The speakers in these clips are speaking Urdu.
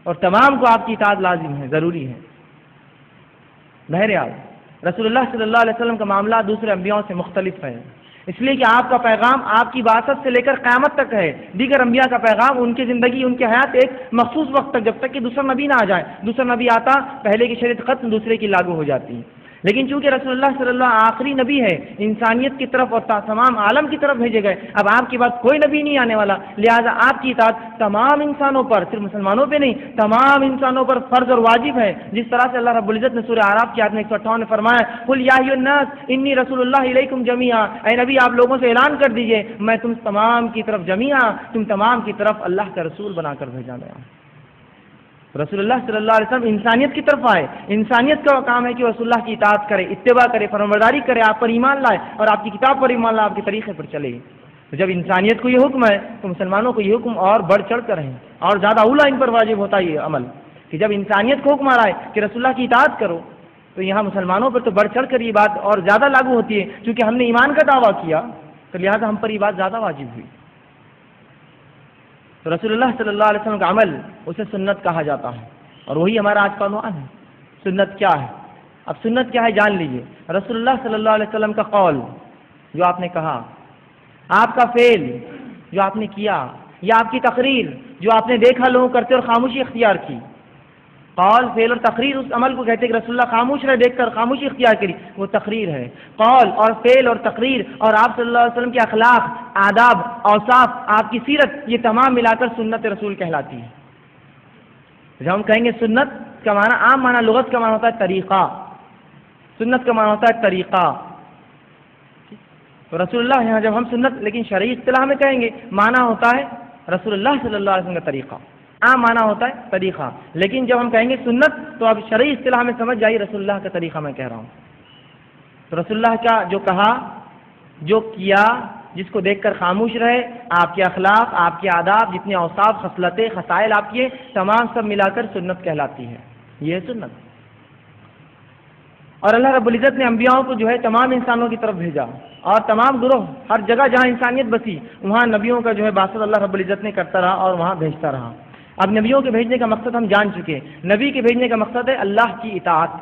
اور تمام کو آپ کی اطاعت لازم ہے، ضروری ہے۔ بہرحال رسول اللہ صلی اللہ علیہ وسلم کا معاملہ دوسرے انبیاء سے مختلف ہے، اس لیے کہ آپ کا پیغام آپ کی بعثت سے لے کر قیامت تک ہے۔ دیگر انبیاء کا پیغام ان کی زندگی، ان کی حیات ایک مخصوص وقت تک، جب تک کہ دوسرا نبی نہ آ جائے۔ دوسرا نبی آتا، پہلے کی شریعت ختم، دوسرے کی لاگو ہو جاتی۔ لیکن چونکہ رسول اللہ صلی اللہ آخری نبی ہے، انسانیت کی طرف اور تمام عالم کی طرف بھیجے گئے، اب آپ کے بعد کوئی نبی نہیں آنے والا، لہذا آپ کی اطاعت تمام انسانوں پر، صرف مسلمانوں پہ نہیں، تمام انسانوں پر فرض اور واجب ہے۔ جس طرح سے اللہ رب العزت نے سورہ اعراف کی آیت 158 میں فرمایا، قل یا ایھا الناس انی رسول اللہ الیکم جمیعا، اے نبی آپ لوگوں سے اعلان کر دیجئے میں تم تمام کی طرف جمیعا، تم تمام کی طرف اللہ کا رسول بنا کر بھیجا گیا ہوں۔ رسول اللہ صلی اللہ علیہ وسلم انسانیت کی طرف آئے، انسانیت کا کام ہے کہ رسول اللہ کی اطاعت کرے، اتباع کرے، فرمانبرداری کرے، آپ پر ایمان لائے اور آپ کی کتاب پر ایمان لائے، آپ کے طریقے پر چلے۔ تو جب انسانیت کو یہ حکم ہے تو مسلمانوں کو یہ حکم اور بڑھ چڑھ کر ہے، اور زیادہ اولا ان پر واجب ہوتا ہے یہ عمل کہ جب انسانیت کو حکم آ رہا ہے کہ رسول اللہ کی اطاعت کرو، تو یہاں مسلمانوں پر تو بڑھ چڑھ کر یہ بات اور زیادہ لاگو ہوتی ہے، کیونکہ ہم نے ایمان کا دعویٰ کیا تو لہٰذا ہم پر یہ بات زیادہ واجب ہوئی۔ تو رسول اللہ صلی اللہ علیہ وسلم کا عمل اسے سنت کہا جاتا ہے، اور وہی ہمارا آج کا عنوان ہے، سنت کیا ہے۔ اب سنت کیا ہے جان لیجئے۔ رسول اللہ صلی اللہ علیہ وسلم کا قول جو آپ نے کہا، آپ کا فعل جو آپ نے کیا، یا آپ کی تقریر جو آپ نے دیکھا لوگوں کرتے اور خاموشی اختیار کی۔ قول، فعل اور تقریر اس عمل کو کہتے ہیں کہ رسول اللہ خاموش رہے، دیکھ کر خاموشی اختیار کری، وہ تقریر ہے۔ قول اور فعل اور تقریر اور آپ صلی اللہ علیہ وسلم کے اخلاق، آداب، اوصاف، آپ کی سیرت، یہ تمام ملا کر سنت رسول کہلاتی ہے۔ جب ہم کہیں گے سنت کا معنی، عام معنی لغت کا معنی ہوتا ہے طریقہ، سنت کا معنی ہوتا ہے طریقہ۔ تو رسول اللہ یہاں جب ہم سنت لیکن شرعی اصطلاح میں کہیں گے، معنی ہوتا ہے رسول اللہ صلی اللہ علیہ وسلم کا طریقہ، عام معنی ہوتا ہے طریقہ، لیکن جب ہم کہیں گے سنت تو اب شرعی اصطلاح میں سمجھ جائیے رسول اللہ کا طریقہ میں کہہ رہا ہوں۔ تو رسول اللہ کا جو کہا، جو کیا، جس کو دیکھ کر خاموش رہے، آپ کے اخلاق، آپ کے آداب، جتنے اوصاف، خصلتیں، خصائل آپ کے تمام سب ملا کر سنت کہلاتی ہے، یہ ہے سنت۔ اور اللہ رب العزت نے انبیاءوں کو جو ہے تمام انسانوں کی طرف بھیجا، اور تمام گروہ، ہر جگہ جہاں انسانیت بسی وہاں نبیوں کا جو ہے بعثت اللہ رب العزت نے کرتا رہا اور وہاں بھیجتا رہا۔ اب نبیوں کے بھیجنے کا مقصد ہم جان چکے، نبی کے بھیجنے کا مقصد ہے اللہ کی اطاعت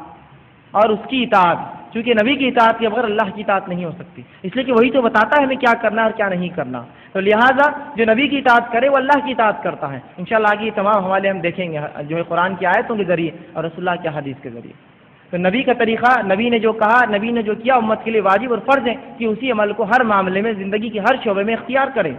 اور اس کی اطاعت، چونکہ نبی کی اطاعت کے بغیر اللہ کی اطاعت نہیں ہو سکتی، اس لیے کہ وہی تو بتاتا ہے ہمیں کیا کرنا اور کیا نہیں کرنا، تو لہٰذا جو نبی کی اطاعت کرے وہ اللہ کی اطاعت کرتا ہے۔ انشاءاللہ آگے یہ تمام حوالے ہم دیکھیں گے جو ہے قرآن کی آیتوں کے ذریعے اور رسول اللہ کی حدیث کے ذریعے۔ تو نبی کا طریقہ، نبی نے جو کہا، نبی نے جو کیا، امت کے لیے واجب اور فرض ہے کہ اسی عمل کو ہر معاملے میں، زندگی کے ہر شعبے میں اختیار کریں۔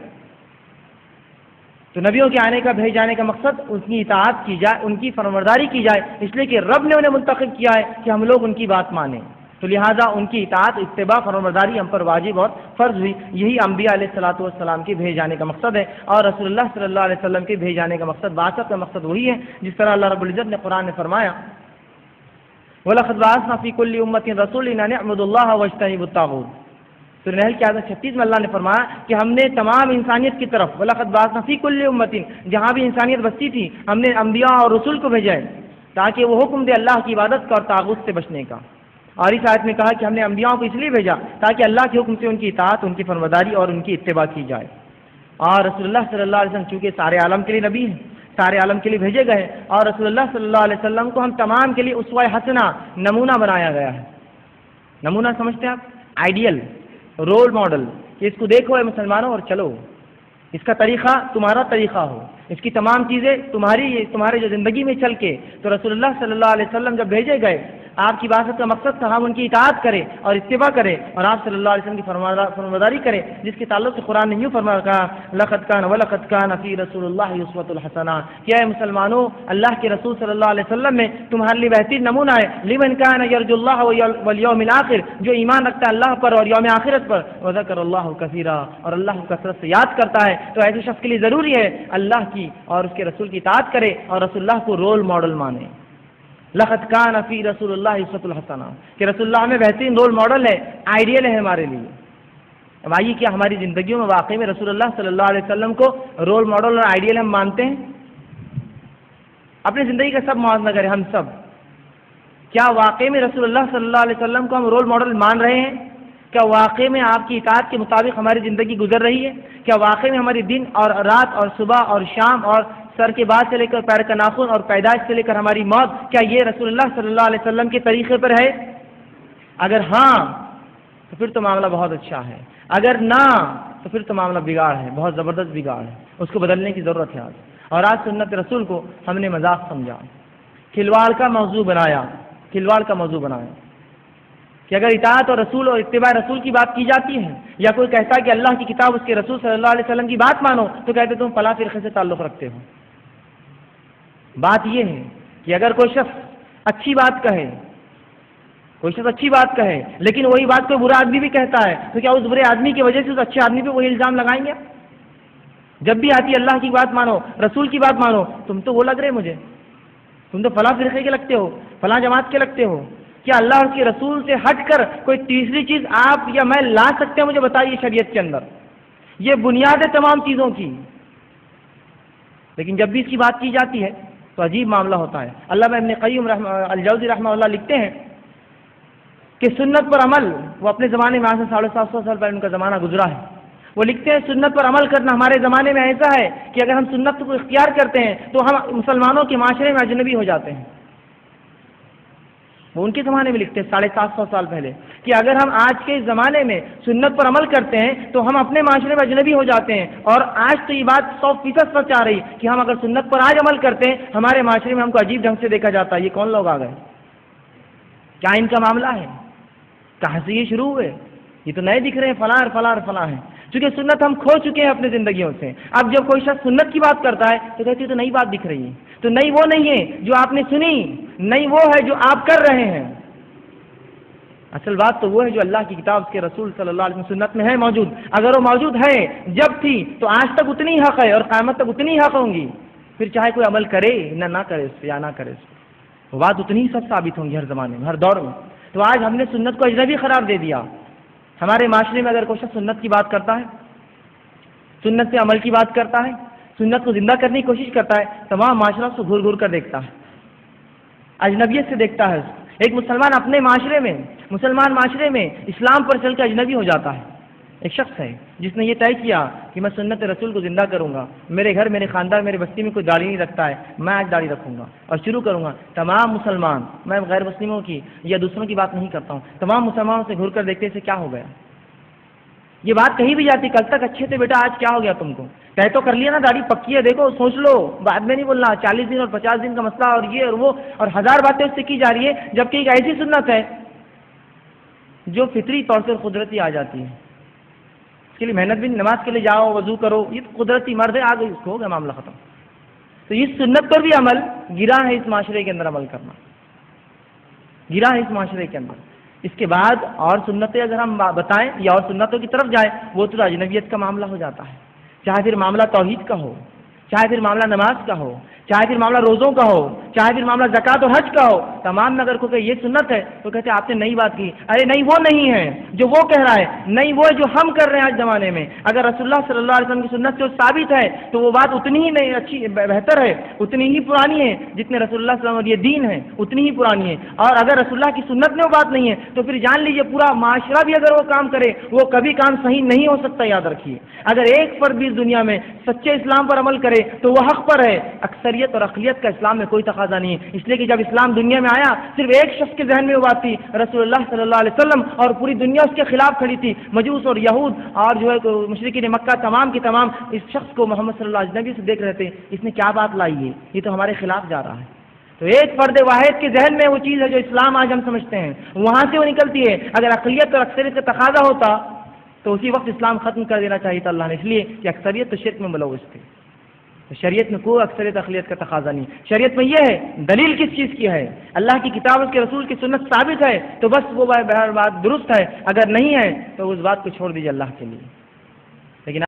تو نبیوں کے آنے کا، بھیج جانے کا مقصد ان کی اطاعت کی جائے، ان کی فرمانبرداری کی جائے، اس لیے کہ رب نے انہیں منتخب کیا ہے کہ ہم لوگ ان کی بات مانیں، تو لہٰذا ان کی اطاعت، اتباع، فرمانبرداری ہم پر واجب اور فرض ہوئی۔ یہی انبیاء علیہ الصلوۃ والسلام کے بھیج جانے کا مقصد ہے، اور رسول اللہ صلی اللہ علیہ وسلم کے بھیج جانے کا مقصد، بعثت کا مقصد وہی ہے، جس طرح اللہ رب العزت نے قرآن میں فرمایا، وَلَقَدْ بَعَثْنَا فِي كُلِّ أُمَّةٍ رَسُولًا أَنِ اعْبُدُوا اللَّهَ وَاجْتَنِبُوا الطَّاغُوتَ۔ سورہ نحل کی آیت 36 میں اللہ نے فرمایا کہ ہم نے تمام انسانیت کی طرف، وَلَقَدْ بَعَثْنَا فِي كُلِّ أُمَّةٍ، جہاں بھی انسانیت بستی تھی ہم نے انبیاء اور رسول کو بھیجا ہے تاکہ وہ حکم دے اللہ کی عبادت کا اور طاغوت سے بچنے کا۔ اور اس آیت میں کہا کہ ہم نے انبیاء کو اس لیے بھیجا تاکہ اللہ کے حکم سے ان کی اطاعت، ان کی فرمانبرداری اور ان کی اتباع کی جائے۔ اور رسول اللہ صلی اللہ علیہ وسلم چونکہ سارے عالم کے لیے نبی ہیں، سارے عالم کے لیے بھیجے گئے، اور رسول اللہ صلی اللہ علیہ وسلم کو ہم تمام کے لیے اسوہ حسنہ، نمونہ بنایا گیا ہے۔ نمونہ سمجھتے ہیں آپ؟ آئیڈیل، رول ماڈل، کہ اس کو دیکھو اے مسلمانوں اور چلو، اس کا طریقہ تمہارا طریقہ ہو، اس کی تمام چیزیں تمہارے جو زندگی میں چل کے۔ تو رسول اللہ صلی اللہ علیہ وسلم جب بھیجے گئے، آپ کی بعثت کا مقصد تھا ہم ان کی اطاعت کریں اور اتباع کریں، اور آپ صلی اللہ علیہ وسلم کی فرمانبرداری کریں، جس کے تعلق سے قرآن نے یوں فرمایا کہا، لَقَدْ كَانَ وَلَقَدْ كَانَ فِي رَسُولِ اللَّهِ أُسْوَةٌ حَسَنَةٌ، کہ اے مسلمانوں اللہ کے رسول صلی اللہ علیہ وسلم میں تمہارے لیے بہترین نمونہ ہے، لِمَنْ كَانَ يَرْجُو اللَّهَ وَالْيَوْمِ الْآخِرِ، جو ایمان رکھتا ہے اللہ پر اور یوم آخرت پر، وَذَكَرَ اللَّهَ كَثِيرًا، اور اللہ کو کثرت سے یاد کرتا ہے۔ تو ایسے شخص کے لیے ضروری ہے اللہ کی اور اس کے رسول کی اطاعت کرے اور رسول اللہ کو رول ماڈل مانے۔ لَقَدْ كَانَ فِي رَسُولِ اللَّهِ أُسْوَةٌ حَسَنَةٌ، کہ رسول اللہ میں بہترین رول ماڈل ہے، آئیڈیل ہے ہمارے لیے۔ اب آئیے کیا ہماری زندگیوں میں واقعی میں رسول اللہ صلی اللہ علیہ وسلم کو رول ماڈل اور آئیڈیل ہم مانتے ہیں؟ اپنی زندگی کا سب موازنہ کریں، ہم سب کیا واقعی میں رسول اللہ صلی اللہ علیہ وسلم کو ہم رول ماڈل مان رہے ہیں؟ کیا واقعی میں آپ کی اطاعت کے مطابق ہماری زندگی گزر رہی ہے؟ کیا واقعی میں ہماری دن اور رات اور صبح اور شام اور سر کے بعد سے لے کر پیر کا ناخن اور پیدائش سے لے کر ہماری موت، کیا یہ رسول اللہ صلی اللہ علیہ وسلم کے طریقے پر ہے؟ اگر ہاں تو پھر تو معاملہ بہت اچھا ہے، اگر نہ تو پھر تو معاملہ بگاڑ ہے، بہت زبردست بگاڑ ہے، اس کو بدلنے کی ضرورت ہے آج۔ اور آج سنت رسول کو ہم نے مذاق سمجھا، کھلواڑ کا موضوع بنایا، کھلواڑ کا موضوع بنایا کہ اگر اطاعت اور رسول اور اتباع رسول کی بات کی جاتی ہے، یا کوئی کہتا ہے کہ اللہ کی کتاب اس کے رسول صلی اللہ علیہ وسلم کی بات مانو، تو کہتے تم فلاں فرقے سے تعلق رکھتے ہو۔ بات یہ ہے کہ اگر کوئی شخص اچھی بات کہے، کوئی شخص اچھی بات کہے لیکن وہی بات کوئی برا آدمی بھی کہتا ہے، تو کیا اس برے آدمی کی وجہ سے اس اچھے آدمی پہ وہی الزام لگائیں گے؟ جب بھی آتی اللہ کی بات مانو، رسول کی بات مانو، تم تو وہ لگ رہے مجھے، تم تو فلاں فرقے کے لگتے ہو، فلاں جماعت کے لگتے ہو۔ کیا اللہ اور اس کے رسول سے ہٹ کر کوئی تیسری چیز آپ یا میں لا سکتے ہیں؟ مجھے بتائیے شریعت کے اندر، یہ بنیاد ہے تمام چیزوں کی۔ لیکن جب بھی اس کی بات کی جاتی ہے تو عجیب معاملہ ہوتا ہے۔ علامہ ابن قیم الجوزی رحمہ اللہ لکھتے ہیں کہ سنت پر عمل، وہ اپنے زمانے میں آج سے 750 سال پہلے ان کا زمانہ گزرا ہے، وہ لکھتے ہیں سنت پر عمل کرنا ہمارے زمانے میں ایسا ہے کہ اگر ہم سنت کو اختیار کرتے ہیں تو ہم مسلمانوں کے معاشرے میں اجنبی ہو جاتے ہیں۔ وہ ان کے زمانے میں لکھتے ہیں 750 سال پہلے کہ اگر ہم آج کے زمانے میں سنت پر عمل کرتے ہیں تو ہم اپنے معاشرے میں اجنبی ہو جاتے ہیں۔ اور آج تو یہ بات 100% سچ آ رہی کہ ہم اگر سنت پر آج عمل کرتے ہیں، ہمارے معاشرے میں ہم کو عجیب ڈھنگ سے دیکھا جاتا ہے، یہ کون لوگ آ گئے، کیا ان کا معاملہ ہے، کہاں سے یہ شروع ہوئے، یہ تو نئے دکھ رہے ہیں، فلاں اور فلاں اور فلاں ہیں۔ چونکہ سنت ہم کھو چکے ہیں اپنی زندگیوں سے۔ اب جب کوئی شخص سنت کی بات کرتا ہے تو کہتے ہیں تو نئی بات دکھ رہی ہے، تو نئی وہ نہیں ہے جو آپ نے سنی، نئی وہ ہے جو آپ کر رہے ہیں۔ اصل بات تو وہ ہے جو اللہ کی کتاب کے رسول صلی اللہ علیہ وسلم سنت میں ہے موجود۔ اگر وہ موجود ہے جب تھی تو آج تک اتنی حق ہے اور قیامت تک اتنی حق ہوں گی، پھر چاہے کوئی عمل کرے نہ کرے اس پہ یا نہ کرے اس پہ، وہ بات اتنی سب ثابت ہوں گی ہر زمانے میں، ہر دور میں۔ تو آج ہم نے سنت کو اجنبی قرار دے دیا۔ ہمارے معاشرے میں اگر کوئی شخص سنت کی بات کرتا ہے، سنت سے عمل کی بات کرتا ہے، سنت کو زندہ کرنے کی کوشش کرتا ہے، تمام معاشرہ اس کو گھور گھور کر دیکھتا ہے، اجنبیت سے دیکھتا ہے۔ ایک مسلمان اپنے معاشرے میں، مسلمان معاشرے میں اسلام پر چل کے اجنبی ہو جاتا ہے۔ ایک شخص ہے جس نے یہ طے کیا کہ میں سنت رسول کو زندہ کروں گا، میرے گھر، میرے خاندان، میرے بستی میں کوئی داڑھی نہیں رکھتا ہے، میں آج داڑھی رکھوں گا اور شروع کروں گا۔ تمام مسلمان، میں غیر مسلموں کی یا دوسروں کی بات نہیں کرتا ہوں، تمام مسلمانوں سے گھور کر دیکھتے سے کیا ہو گیا۔ یہ بات کہیں بھی جاتی، کل تک اچھے تھے بیٹا، آج کیا ہو گیا تم کو؟ طے تو کر لیا نا، داڑھی پکی ہے، دیکھو سوچ لو، بعد میں نہیں بولنا 40 دن اور 50 دن کا مسئلہ اور یہ اور وہ اور 1000 باتیں اس سے کی جا رہی ہے، جبکہ ایک ایسی سنت ہے جو فطری طور سے قدرتی آ جاتی ہے۔ اس کے لیے محنت بھی، نماز کے لیے جاؤ، وضو کرو، یہ تو قدرتی مرد ہے، آ گئی، اس کو ہو گیا معاملہ ختم۔ تو اس سنت پر بھی عمل گرا ہے، اس معاشرے کے اندر عمل کرنا گرا ہے اس معاشرے کے اندر۔ اس کے بعد اور سنتیں اگر ہم بتائیں یا اور سنتوں کی طرف جائیں، وہ تو اجنبیت کا معاملہ ہو جاتا ہے، چاہے پھر معاملہ توحید کا ہو، چاہے پھر معاملہ نماز کا ہو، چاہے پھر معاملہ روزوں کا ہو، چاہے پھر معاملہ زکوٰۃ اور حج کا ہو، تمام میں اگر کوئی یہ سنت ہے تو کہتے ہیں آپ نے نئی بات کی۔ ارے نہیں، وہ نہیں ہے جو وہ کہہ رہا ہے، نہیں وہ ہے جو ہم کر رہے ہیں آج زمانے میں۔ اگر رسول اللہ صلی اللہ علیہ وسلم کی سنت سے ثابت ہے تو وہ بات اتنی ہی نہیں اچھی، بہتر ہے، اتنی ہی پرانی ہے جتنے رسول اللہ صلی اللہ علیہ وسلم یہ دین ہے اتنی ہی پرانی ہے۔ اور اگر رسول اللہ کی سنت میں وہ بات نہیں ہے تو پھر جان لیجیے پورا معاشرہ بھی اگر وہ کام کرے وہ کبھی کام صحیح نہیں ہو سکتا، یاد رکھیے۔ اگر ایک فرد بھی اس دنیا میں سچے اسلام پر عمل کرے تو وہ حق پر ہے۔ اکثریت اور اقلیت کا اسلام میں کوئی تقاضا نہیں ہے، اس لیے کہ جب اسلام دنیا میں آیا صرف ایک شخص کے ذہن میں وہ بات تھی، رسول اللہ صلی اللہ علیہ وسلم، اور پوری دنیا اس کے خلاف کھڑی تھی، مجوس اور یہود اور جو ہے مشرکین مکہ تمام کے تمام اس شخص کو محمد صلی اللہ علیہ وسلم سے دیکھ رہے تھے، اس نے کیا بات لائی ہے، یہ تو ہمارے خلاف جا رہا ہے۔ تو ایک فرد واحد کے ذہن میں وہ چیز ہے جو اسلام آج ہم سمجھتے ہیں، وہاں سے وہ نکلتی ہے۔ اگر اقلیت اور اکثریت کا تقاضا ہوتا تو اسی وقت اسلام ختم کر دینا چاہیے تھا اللہ نے، اس لیے کہ اکثریت تو شرک میں ملوث تھی۔ شریعت میں کوئی اکثریت اقلیت کا تقاضا نہیں، شریعت میں یہ ہے دلیل کس چیز کی ہے، اللہ کی کتاب اس کے رسول کی سنت ثابت ہے تو بس وہ بات درست ہے، اگر نہیں ہے تو اس بات کو چھوڑ دیجیے اللہ کے لیے۔ لیکن